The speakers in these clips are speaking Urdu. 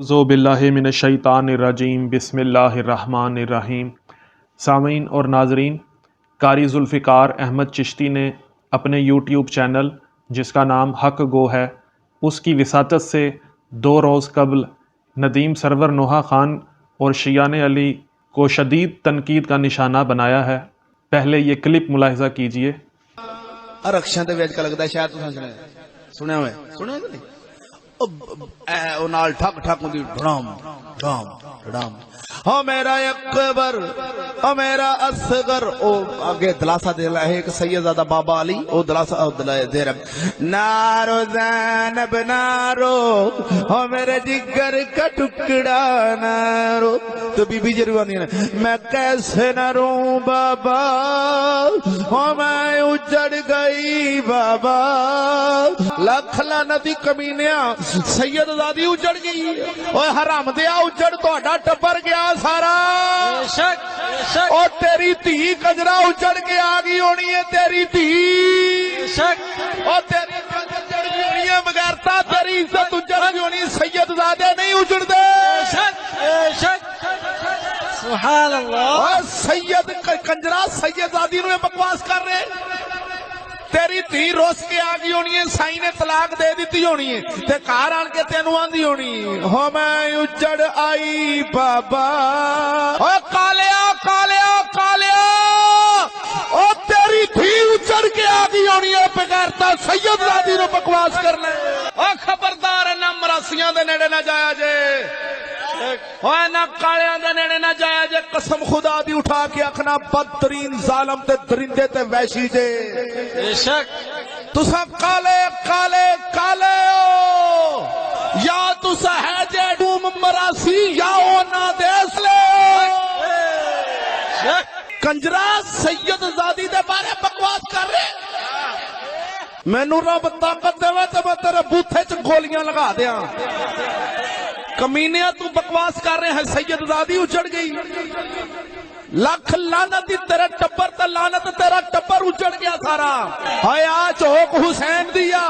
اعوذ باللہ من الشیطان الرجیم بسم اللہ الرحمن الرحیم۔ سامعین اور ناظرین، قاری ذوالفقار احمد چشتی نے اپنے یوٹیوب چینل جس کا نام حق گو ہے، اس کی وساطت سے 2 روز قبل ندیم سرور نوحہ خان اور شیعان علی کو شدید تنقید کا نشانہ بنایا ہے۔ پہلے یہ کلپ ملاحظہ کیجئے۔ رکشاں تے ویچ کا لگتا ہے شاید تساں سنیا ہوئے نہیں او نال ٹھک ٹھک ہوندی ڈھڑام ڈھام ڈھڑام ہو میرا اکبر او میرا اصغر او آگے دلاسہ دے رہا ہے ایک سیدزادہ بابا علی او دلاسہ دے رہا نارو زینب نارو ہو میرے جگر کا ٹکڑا نارو تو بی بی جروانی ہے میں کیسے نہ روں بابا ہو میں اجڑ گئی بابا لاکھ لعنتی کمینیاں سیدزادی اجڑ گئی اوہ حرام دیا اجڑ تو اڈا ٹپر گیا سارا اور تیری تھی کجرا اجڑ کے آگئی ہونی ہے تیری تھی اور تیری اجڑ گئی ہونی ہے مغیرتا تیری عزت اجڑ گئی ہونی ہے سیدزادے نہیں اجڑ دے سبحان اللہ اور سید کنجرا سیدزادی نوے بکواس کر رہے تیری تھی روس کے آگئی ہونی ہے سائی نے طلاق دے دیتی ہونی ہے تے کار آن کے تینو آندھی ہونی ہو میں اجڑ آئی بابا او کالیا کالیا کالیا او تیری تھی اجڑ کے آگئی ہونی ہے بغیرتا سیدزادی نو بکواس کر لے او خبردار نہ مراسیاں دے نیڑے نہ جایا جے اوہ نہ کالیاں دے نیڑے نہ جایا جے قسم خدا دی اٹھا کے اکھنا بدترین ظالم تے درندے تے وحشی جے بے شک تسا کالے کالے کالے ہو یا تسا ہے جے ڈوم مراسی یا اونا دیس لے کنجرا سیدزادی دے بارے بکواس کر رہے میں نو رب طاقت دے وے تے میں تیرے بوتھے چ گولیاں لگا دیاں کمینیاں تو بکواس کر رہے ہیں سیدزادی اجڑ گئی لاکھ لعنت تیرے ٹبر تے لعنت تیرا ٹبر اجڑ گیا سارا حیا چوک حسین دیا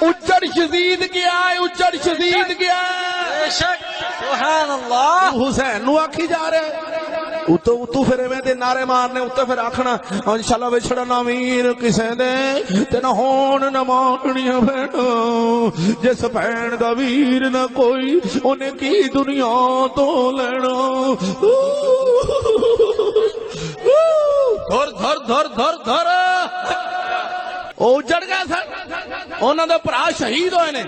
اجڑ یزید گیا اجڑ یزید گیا سبحان اللہ حسین نو آکھی جا رہے اتو پھر میں دے نعرے مارنے اتو پھر آکھنا انشاءاللہ وچھڑا نامیر کسے دے تے نہ ہون نہ ماننیاں بھینو جس بھین دا ویر نہ کوئی انہیں کی دنیا تو لینا دھر دھر دھر دھر دھر او اجڑ گیا سر انہوں نے پرا شہید ہوئے نے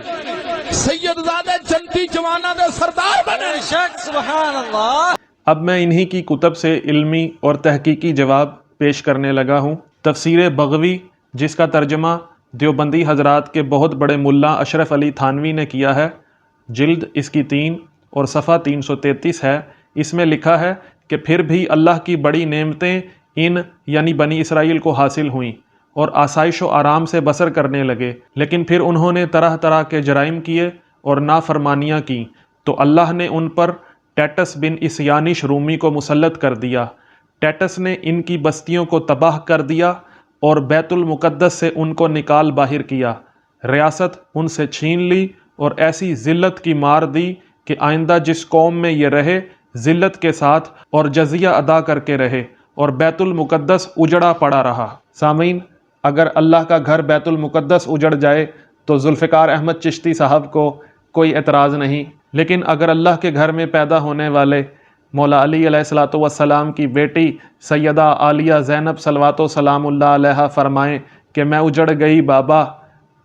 سیدزادے جنتی جوانہ دے سردار بنے شک سبحان اللہ۔ اب میں انہی کی کتب سے علمی اور تحقیقی جواب پیش کرنے لگا ہوں۔ تفسیر بغوی جس کا ترجمہ دیوبندی حضرات کے بہت بڑے ملا اشرف علی تھانوی نے کیا ہے، جلد اس کی 3 اور صفحہ 333 ہے۔ اس میں لکھا ہے کہ پھر بھی اللہ کی بڑی نعمتیں ان یعنی بنی اسرائیل کو حاصل ہوئیں اور آسائش و آرام سے بسر کرنے لگے، لیکن پھر انہوں نے طرح طرح کے جرائم کیے اور نافرمانیاں کیں تو اللہ نے ان پر ٹیٹس بن اسیانش رومی کو مسلط کر دیا۔ ٹیٹس نے ان کی بستیوں کو تباہ کر دیا اور بیت المقدس سے ان کو نکال باہر کیا، ریاست ان سے چھین لی اور ایسی ذلت کی مار دی کہ آئندہ جس قوم میں یہ رہے ذلت کے ساتھ اور جزیہ ادا کر کے رہے اور بیت المقدس اجڑا پڑا رہا۔ سامعین، اگر اللہ کا گھر بیت المقدس اجڑ جائے تو ذوالفقار احمد چشتی صاحب کو کوئی اعتراض نہیں، لیکن اگر اللہ کے گھر میں پیدا ہونے والے مولا علی علیہ السلام کی بیٹی سیدہ عالیہ زینب صلوات و سلام اللہ علیہ فرمائیں کہ میں اجڑ گئی بابا،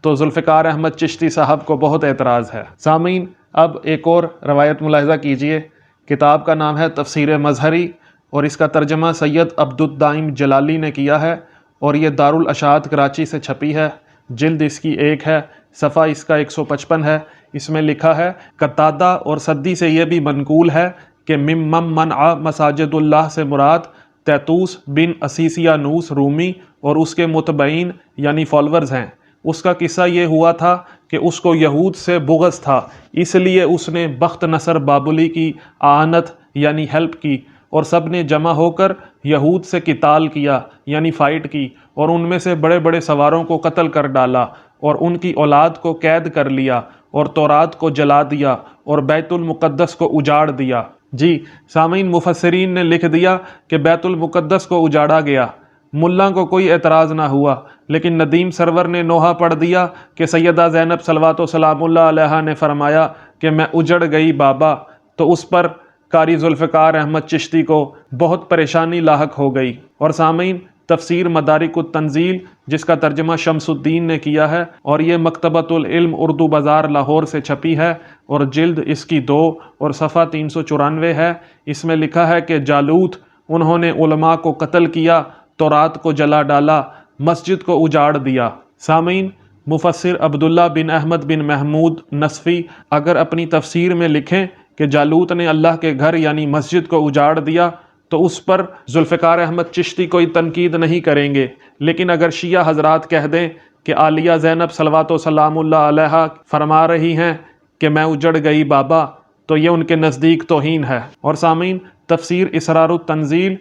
تو ذوالفقار احمد چشتی صاحب کو بہت اعتراض ہے۔ سامعین، اب ایک اور روایت ملاحظہ کیجئے۔ کتاب کا نام ہے تفسیر مظہری اور اس کا ترجمہ سید عبدالدائم جلالی نے کیا ہے اور یہ دارالاشاعت کراچی سے چھپی ہے۔ جلد اس کی 1 ہے، صفحہ اس کا 155 ہے۔ اس میں لکھا ہے قتادہ اور سدی سے یہ بھی منقول ہے کہ ممن منع مساجد اللہ سے مراد تیتوس بن اسیسیہ نوس رومی اور اس کے متبعین یعنی فالورز ہیں۔ اس کا قصہ یہ ہوا تھا کہ اس کو یہود سے بغض تھا، اس لیے اس نے بخت نصر بابلی کی اعانت یعنی ہیلپ کی اور سب نے جمع ہو کر یہود سے قتال کیا یعنی فائٹ کی اور ان میں سے بڑے بڑے سواروں کو قتل کر ڈالا اور ان کی اولاد کو قید کر لیا اور تورات کو جلا دیا اور بیت المقدس کو اجاڑ دیا۔ جی سامعین، مفسرین نے لکھ دیا کہ بیت المقدس کو اجاڑا گیا۔ ملا کو کوئی اعتراض نہ ہوا، لیکن ندیم سرور نے نوحہ پڑھ دیا کہ سیدہ زینب صلوات و سلام اللہ علیہا نے فرمایا کہ میں اجڑ گئی بابا، تو اس پر قاری ذوالفقار احمد چشتی کو بہت پریشانی لاحق ہو گئی۔ اور سامعین، تفسیر مدارک التنزیل جس کا ترجمہ شمس الدین نے کیا ہے، اور یہ مکتبۃ العلم اردو بازار لاہور سے چھپی ہے، اور جلد اس کی 2 اور صفحہ 394 ہے۔ اس میں لکھا ہے کہ جالوت انہوں نے علماء کو قتل کیا، تورات کو جلا ڈالا، مسجد کو اجاڑ دیا۔ سامعین، مفسر عبداللہ بن احمد بن محمود نصفی اگر اپنی تفسیر میں لکھیں کہ جالوت نے اللہ کے گھر یعنی مسجد کو اجاڑ دیا تو اس پر ذوالفقار احمد چشتی کوئی تنقید نہیں کریں گے، لیکن اگر شیعہ حضرات کہہ دیں کہ عالیہ زینب صلوات و سلام اللہ علیہا فرما رہی ہیں کہ میں اجڑ گئی بابا، تو یہ ان کے نزدیک توہین ہے۔ اور سامعین، تفسیر اسرار التنزیل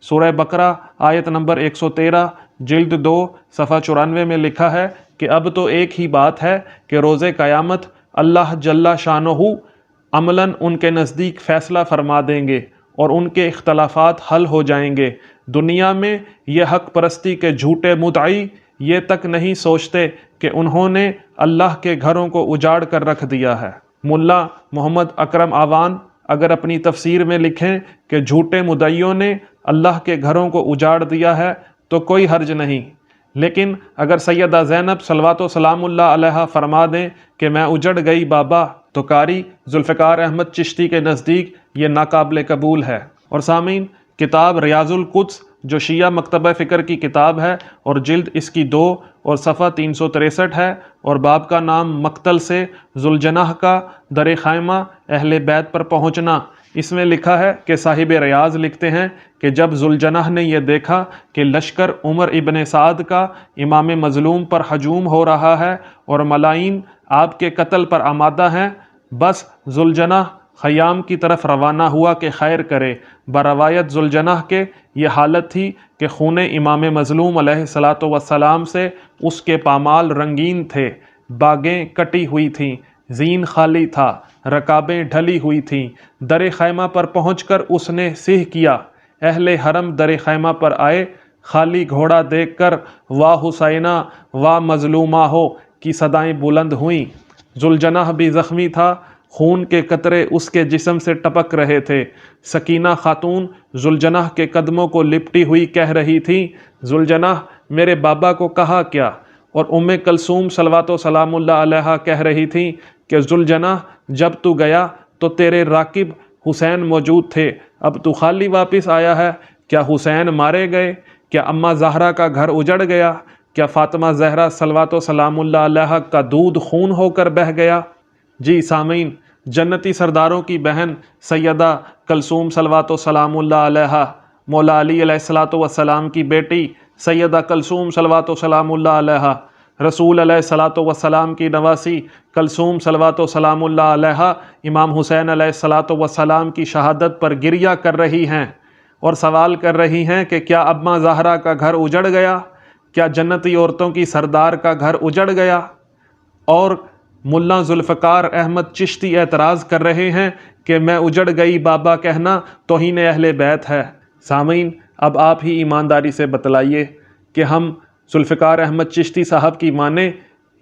سورہ بقرہ آیت نمبر 113 جلد 2 صفحہ 94 میں لکھا ہے کہ اب تو ایک ہی بات ہے کہ روز قیامت اللہ جل شانہ عملاً ان کے نزدیک فیصلہ فرما دیں گے اور ان کے اختلافات حل ہو جائیں گے۔ دنیا میں یہ حق پرستی کے جھوٹے مدعی یہ تک نہیں سوچتے کہ انہوں نے اللہ کے گھروں کو اجاڑ کر رکھ دیا ہے۔ ملا محمد اکرم آوان اگر اپنی تفسیر میں لکھیں کہ جھوٹے مدعیوں نے اللہ کے گھروں کو اجاڑ دیا ہے تو کوئی حرج نہیں، لیکن اگر سیدہ زینب صلوات و سلام اللہ علیہا فرما دیں کہ میں اجڑ گئی بابا، تو قاری ذوالفقار احمد چشتی کے نزدیک یہ ناقابل قبول ہے۔ اور سامعین، کتاب ریاض القدس جو شیعہ مکتبہ فکر کی کتاب ہے، اور جلد اس کی 2 اور صفحہ 363 ہے، اور باب کا نام مقتل سے ذوالجناح کا در خیمہ اہل بیت پر پہنچنا۔ اس میں لکھا ہے کہ صاحب ریاض لکھتے ہیں کہ جب ذوالجناح نے یہ دیکھا کہ لشکر عمر ابن سعد کا امام مظلوم پر ہجوم ہو رہا ہے اور ملائین آپ کے قتل پر آمادہ ہیں، بس ذوالجناح خیام کی طرف روانہ ہوا کہ خیر کرے۔ بروایت ذوالجناح کے یہ حالت تھی کہ خون امام مظلوم علیہ الصلاۃ والسلام سے اس کے پامال رنگین تھے، باگیں کٹی ہوئی تھیں، زین خالی تھا، رکابیں ڈھلی ہوئی تھیں۔ در خیمہ پر پہنچ کر اس نے صح کیا۔ اہل حرم در خیمہ پر آئے، خالی گھوڑا دیکھ کر واہ حسینہ واہ مظلومہ ہو کی صدائیں بلند ہوئیں۔ ذوالجناح بھی زخمی تھا، خون کے قطرے اس کے جسم سے ٹپک رہے تھے۔ سکینہ خاتون ذوالجناح کے قدموں کو لپٹی ہوئی کہہ رہی تھی، ذوالجناح میرے بابا کو کہا کیا؟ اور ام کلثوم صلوات و سلام اللہ علیہا کہہ رہی تھیں کہ ذوالجناح جب تو گیا تو تیرے راکب حسین موجود تھے، اب تو خالی واپس آیا ہے۔ کیا حسین مارے گئے؟ کیا اماں زہرا کا گھر اجڑ گیا؟ کیا فاطمہ زہرا صلوات و سلام اللہ علیہا کا دودھ خون ہو کر بہہ گیا؟ جی سامعین، جنتی سرداروں کی بہن سیدہ کلثوم صلوات و سلام اللہ علیہا، مولا علی علیہ الصلاۃ والسلام کی بیٹی سیدہ کلثوم صلوات و سلام اللہ علیہا، رسول علیہ الصلاۃ والسلام کی نواسی کلثوم صلوات و سلام اللہ علیہا امام حسین علیہ الصلاۃ والسلام کی شہادت پر گریہ کر رہی ہیں اور سوال کر رہی ہیں کہ کیا اماں زہرا کا گھر اجڑ گیا؟ کیا جنتی عورتوں کی سردار کا گھر اجڑ گیا؟ اور ملا ذوالفقار احمد چشتی اعتراض کر رہے ہیں کہ میں اجڑ گئی بابا کہنا توہین اہل بیت ہے۔ سامعین، اب آپ ہی ایمانداری سے بتلائیے کہ ہم ذوالفقار احمد چشتی صاحب کی مانیں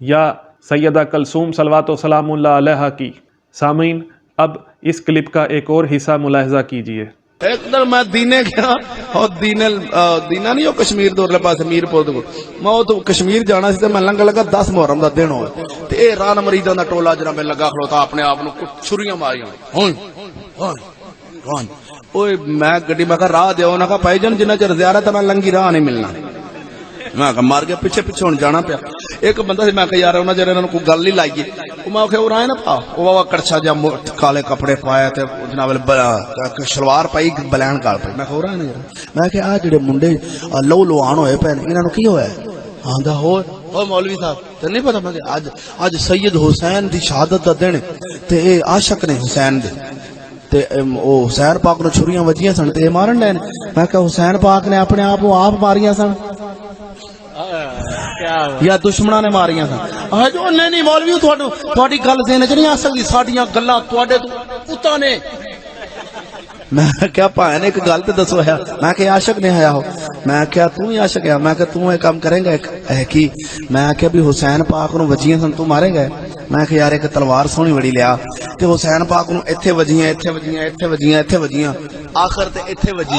یا سیدہ کلثوم صلوات و سلام اللہ علیہا کی؟ سامعین، اب اس کلپ کا ایک اور حصہ ملاحظہ کیجئے۔ ایک در میں دینے گیا اور دینا نہیں ہو کشمیر دور پاس میر پور میں تو کشمیر جانا سی تے میں لنگا لگا 10 محرم دا دن ہوئے تے اے ران مریداں دا ٹولا جڑا میں لگا کھڑوتا اپنے آپ نو چھریاں ماریاں اوئے میں گڈی میں کہا راہ دیو نہ کہا بھائی جان جنہ چر زیارت میں لنگی راہ نہیں ملنا۔ میں کہا مار گیا پیچھے پیچھے ہن جانا پیا۔ ایک بندہ سی میں کہا یار انہاں جڑے انہاں نوں کوئی گل نہیں لائیے، او میں کہ او رائے نہ پا او بابا کڑچا جا کالے کپڑے پایا تے جناب شلوار پائی بلین گال پائی۔ میں کہ او رائے نہ میں کہ آ جڑے منڈے لو لوان ہوئے پے انہاں نوں کی ہویا ہے؟ آندا ہو او مولوی صاحب تے نہیں پتہ میں کہ اج سید حسین دی شہادت دا دن تے اے عاشق نے حسین دے تے او حسین پاک نوں چھریاں وجیاں سن تے مارن لے۔ میں کہ حسین پاک نے اپنے آپ کو آپ ماریاں سن یا دشمناں نے ماریاں سن؟ ਆ ਜੋ ਨਹੀਂ ਮੌਲਵੀ ਤੁਹਾਡੀ ਗੱਲ ਦੇਣ ਚ ਨਹੀਂ ਆ ਸਕਦੀ, ਸਾਡੀਆਂ ਗੱਲਾਂ ਤੁਹਾਡੇ ਤੋਂ ਪੁੱਤਾਂ ਨੇ। ਮੈਂ ਕਿਹਾ ਭਾਵੇਂ ਨੇ ਇੱਕ ਗੱਲ ਤੇ ਦੱਸੋ ਹੈ, ਮੈਂ ਕਿ ਆਸ਼ਕ ਨੇ ਆਇਆ ਹੋ, ਮੈਂ ਕਿਹਾ ਤੂੰ ਹੀ ਆਸ਼ਕ ਆ, ਮੈਂ ਕਿਹਾ ਤੂੰ ਇਹ ਕੰਮ ਕਰੇਂਗਾ ਕੀ, ਮੈਂ ਕਿਹਾ ਵੀ ਹੁਸੈਨ ਪਾਕ ਨੂੰ ਵੱਜੀਆਂ ਸਨ ਤੂੰ ਮਾਰੇਗਾ, ਮੈਂ ਕਿਹਾ ਯਾਰ ਇੱਕ ਤਲਵਾਰ ਸੋਹਣੀ ਬੜੀ ਲਿਆ ਤੇ ਹੁਸੈਨ ਪਾਕ ਨੂੰ ਇੱਥੇ ਵੱਜੀਆਂ ਇੱਥੇ ਵੱਜੀਆਂ ਇੱਥੇ ਵੱਜੀਆਂ ਇੱਥੇ ਵੱਜੀਆਂ, ਆਖਰ ਤੇ ਇੱਥੇ ਵੱਜੀ।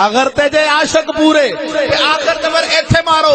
ਅਗਰ ਤੇ ਜੇ ਆਸ਼ਕ ਪੂਰੇ ਤੇ ਆਖਰ ਤੇ ਫਿਰ ਇੱਥੇ ਮਾਰੋ,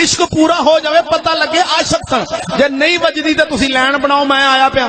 ਇਸ਼ਕ ਪੂਰਾ ਹੋ ਜਾਵੇ ਪਤਾ ਲੱਗੇ ਆਸ਼ਕ ਸਨ, ਜੇ ਨਹੀਂ ਵੱਜਦੀ ਤੇ ਤੁਸੀਂ ਲੈਣ ਬਣਾਓ ਮੈਂ ਆਇਆ ਪਿਆ।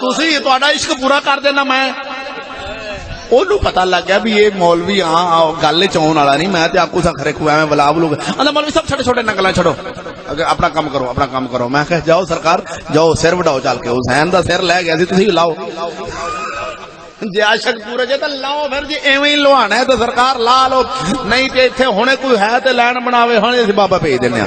ਤੁਸੀਂ ਤੁਹਾਡਾ ਇਸ਼ਕ ਪੂਰਾ ਕਰ ਦੇਣਾ, ਮੈਂ ਉਹਨੂੰ ਪਤਾ ਲੱਗ ਗਿਆ ਵੀ ਇਹ ਮੌਲਵੀ ਗੱਲ ਚ ਆਉਣ ਵਾਲਾ ਨਹੀਂ, ਮੈਂ ਤੇ ਆਕੂ ਸਾ ਖਰੇ ਖੁਆ ਮੈਂ ਬਲਾ ਬਲੂ ਆਂਦਾ ਮੌਲਵੀ ਸਭ ਛੋਟੇ ਛੋਟੇ ਨਕਲਾਂ ਛੱਡੋ, ਆਪਣਾ ਕੰਮ ਕਰੋ ਆਪਣਾ ਕੰਮ ਕਰੋ। ਮੈਂ ਕਿਹਾ ਜਾਓ ਸਰਕਾਰ ਜਾਓ, ਸਿਰ ਵਡਾਓ ਚੱਲ ਕੇ, ਹੁਸੈਨ ਦਾ ਸਿਰ ਲੈ ਗਿਆ ਸੀ ਤੁਸੀਂ ਲਾਓ, ਜੇ ਆਸ਼ਕ ਪੂਰੇ ਜੇ ਤਾਂ ਲਾਓ, ਫਿਰ ਜੇ ਐਵੇਂ ਹੀ ਲਵਾਣਾ ਹੈ ਤਾਂ ਸਰਕਾਰ ਲਾ ਲਓ, ਨਹੀਂ ਤੇ ਇੱਥੇ ਹੁਣੇ ਕੋਈ ਹੈ ਤੇ ਲੈਣ ਬਣਾਵੇ, ਹੁਣੇ ਅਸੀਂ ਬਾਬਾ ਭੇਜ ਦਿੰਦੇ ਆ।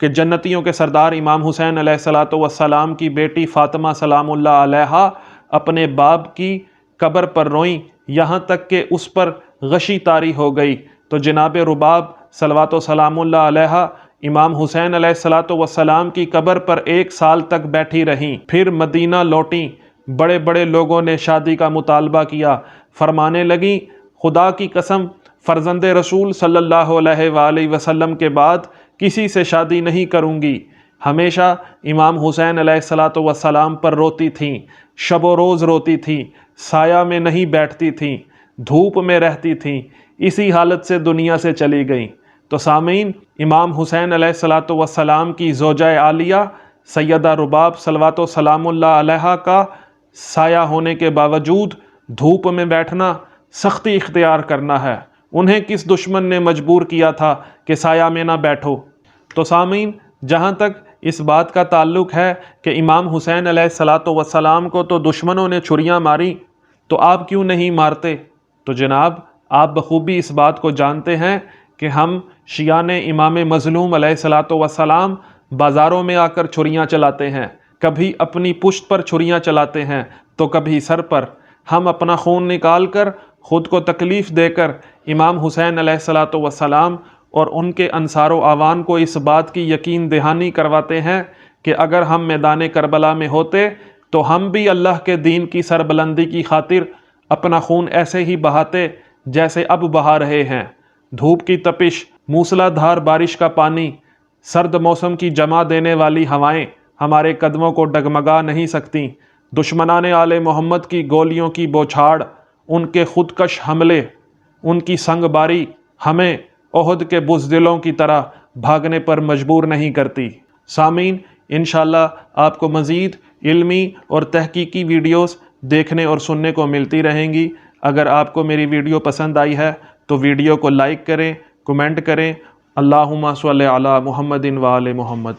کہ جنتیوں کے سردار امام حسین علیہ الصلوۃ والسلام کی بیٹی فاطمہ سلام اللہ علیہا اپنے باپ کی قبر پر روئیں، یہاں تک کہ اس پر غشی طاری ہو گئی، تو جناب رباب صلوات و سلام اللہ علیہا امام حسین علیہ الصلوۃ والسلام کی قبر پر 1 سال تک بیٹھی رہیں، پھر مدینہ لوٹیں۔ بڑے بڑے لوگوں نے شادی کا مطالبہ کیا، فرمانے لگیں خدا کی قسم فرزند رسول صلی اللہ علیہ وآلہ وسلم کے بعد کسی سے شادی نہیں کروں گی۔ ہمیشہ امام حسین علیہ الصلوۃ والسلام پر روتی تھیں، شب و روز روتی تھیں، سایہ میں نہیں بیٹھتی تھیں، دھوپ میں رہتی تھیں، اسی حالت سے دنیا سے چلی گئیں۔ تو سامعین، امام حسین علیہ الصلوۃ والسلام کی زوجہ عالیہ سیدہ رباب صلوات و سلام اللہ علیہا کا سایہ ہونے کے باوجود دھوپ میں بیٹھنا، سختی اختیار کرنا ہے۔ انہیں کس دشمن نے مجبور کیا تھا کہ سایہ میں نہ بیٹھو؟ تو سامعین، جہاں تک اس بات کا تعلق ہے کہ امام حسین علیہ الصلوۃ والسلام کو تو دشمنوں نے چھریاں ماری، تو آپ کیوں نہیں مارتے؟ تو جناب، آپ بخوبی اس بات کو جانتے ہیں کہ ہم شیعان امام مظلوم علیہ الصلوۃ والسلام بازاروں میں آ کر چھریاں چلاتے ہیں، کبھی اپنی پشت پر چھریاں چلاتے ہیں تو کبھی سر پر۔ ہم اپنا خون نکال کر، خود کو تکلیف دے کر امام حسین علیہ الصلوۃ والسلام اور ان کے انصار و اعوان کو اس بات کی یقین دہانی کرواتے ہیں کہ اگر ہم میدان کربلا میں ہوتے تو ہم بھی اللہ کے دین کی سربلندی کی خاطر اپنا خون ایسے ہی بہاتے جیسے اب بہا رہے ہیں۔ دھوپ کی تپش، موسلا دھار بارش کا پانی، سرد موسم کی جما دینے والی ہوائیں ہمارے قدموں کو ڈگمگا نہیں سکتیں۔ دشمنان آل محمد کی گولیوں کی بوچھاڑ، ان کے خودکش حملے، ان کی سنگ باری ہمیں احد کے بزدلوں کی طرح بھاگنے پر مجبور نہیں کرتی۔ سامعین، انشاءاللہ آپ کو مزید علمی اور تحقیقی ویڈیوز دیکھنے اور سننے کو ملتی رہیں گی۔ اگر آپ کو میری ویڈیو پسند آئی ہے تو ویڈیو کو لائک کریں، کمنٹ کریں۔ اللہم صلی علی محمد و آل محمد۔